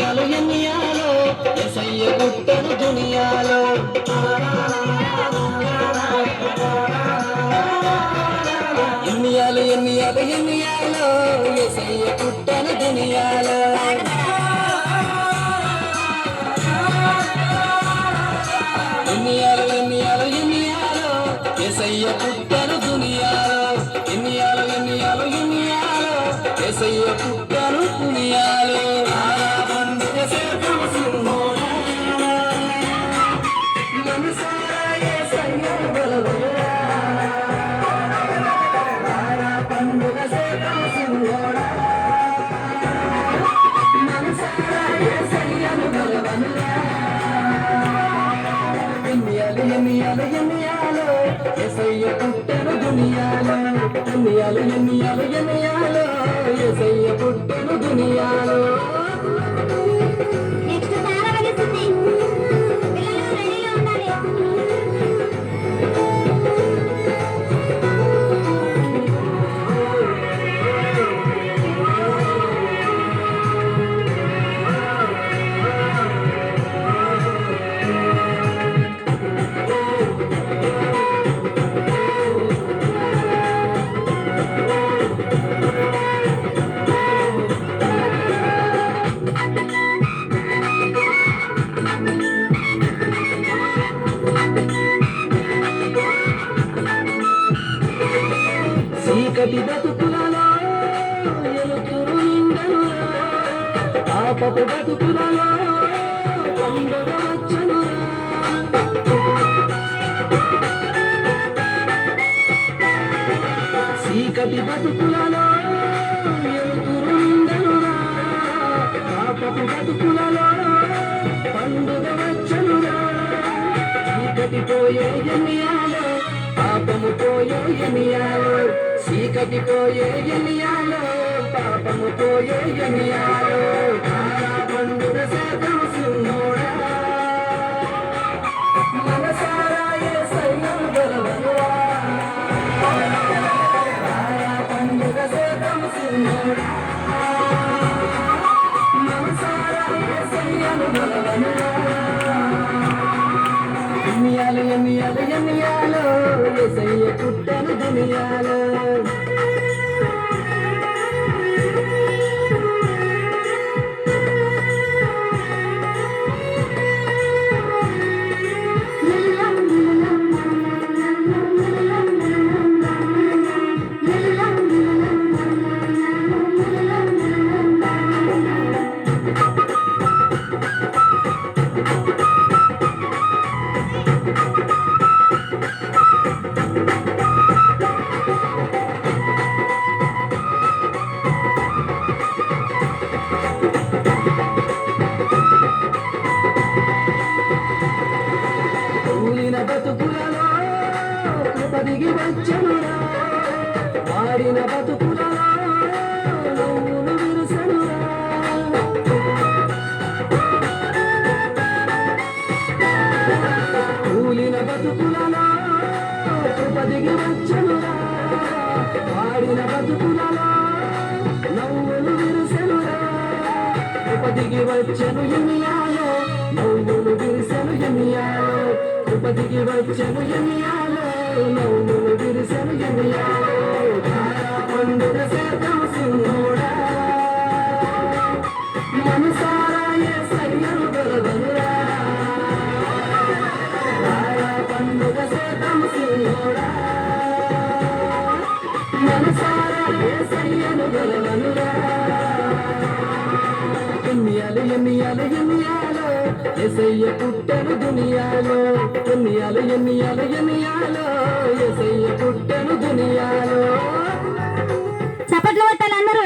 ఎన్నియాలు ఎన్నియాలో ఎసయ్య పుట్టెను దునియాలో. ఎన్నియాలు ఎన్నియాలు ఎన్నియాలో ఎసయ్య పుట్టెను దునియాలో. ఎన్నియాలు ఎన్నియాలు ఎన్నియాలో ఎసయ్య పుట్టెను దునియాలో. ఎన్నియాలు ఎన్నియాలు ఎన్నియాలో ఎసయ్య పుట్టెను దునియాలో. ఎన్నియాలు ఎన్నియాలో ఎసయ్య పుట్టెను దునియాలో. ఎన్నియాలు ఎన్నియాలు ఎన్నియాలో ఎసయ్య పుట్టెను దునియాలో. నెక్స్ట్ తార వెలుస్తుంది. పిల్లలు రెడీగా ఉండాలి. చీకటి బతుకులలో ఎలుతురు నిండనురా. పాపపు బతుకులలో పండుగ వచ్చనురా. చీకటి బతుకులలో ఎలుతురు నిండనురా. పాపపు బతుకులలో పండుగ వచ్చనురా. చీకటి పోయే ఎన్నియాలో పాపము పోయే ఎన్నియాలో. చీకటి పోయే ఎన్నియాలో పాపము పోయే ఎన్నియాలో. పండుగ శాతం సిన్నోడా మనసారా యేసయ్యను గెలవనురా. పండుగ శాతం సిన్నోడా మనసారా యేసయ్యను గెలవనురా. ఎన్నియాలు ఎన్నియాలు ఎన్నియాలో ఎసయ్య పుట్టెను దునియాలో. కూలిన బతుకులలో కృప దిగి వచ్చనురా. వాడిన బతుకులలో నవ్వులు విరుసనురా. కూలిన బతుకులలో కృప దిగి వచ్చనురా. వాడిన బతుకులలో నవ్వులు విరుసనురా. కృప దిగి వచ్చెను ఎన్నియాలో నవ్వులు విరుసెను ఎన్నియాలో. కృప దిగి వచ్చెను ఎన్నియాలో నవ్వులు విరుసెను ఎన్నియాలో. పండుగ శాతం సిన్నోడా మనసారా యేసయ్యను గెలవనురా. పండుగ శాతం సిన్నోడా మనసారా యేసయ్యను గెలవనురా. ఎన్నియాలు ఎన్నియాలు ఎన్నియాలో ఎసయ్య పుట్టెను దునియాలో. ఎన్నియాలు ఎన్నియాలు ఎన్నియాలో ఎసయ్య పుట్టెను దునియాలో. చప్పట్లు కొట్టాలి అందరూ.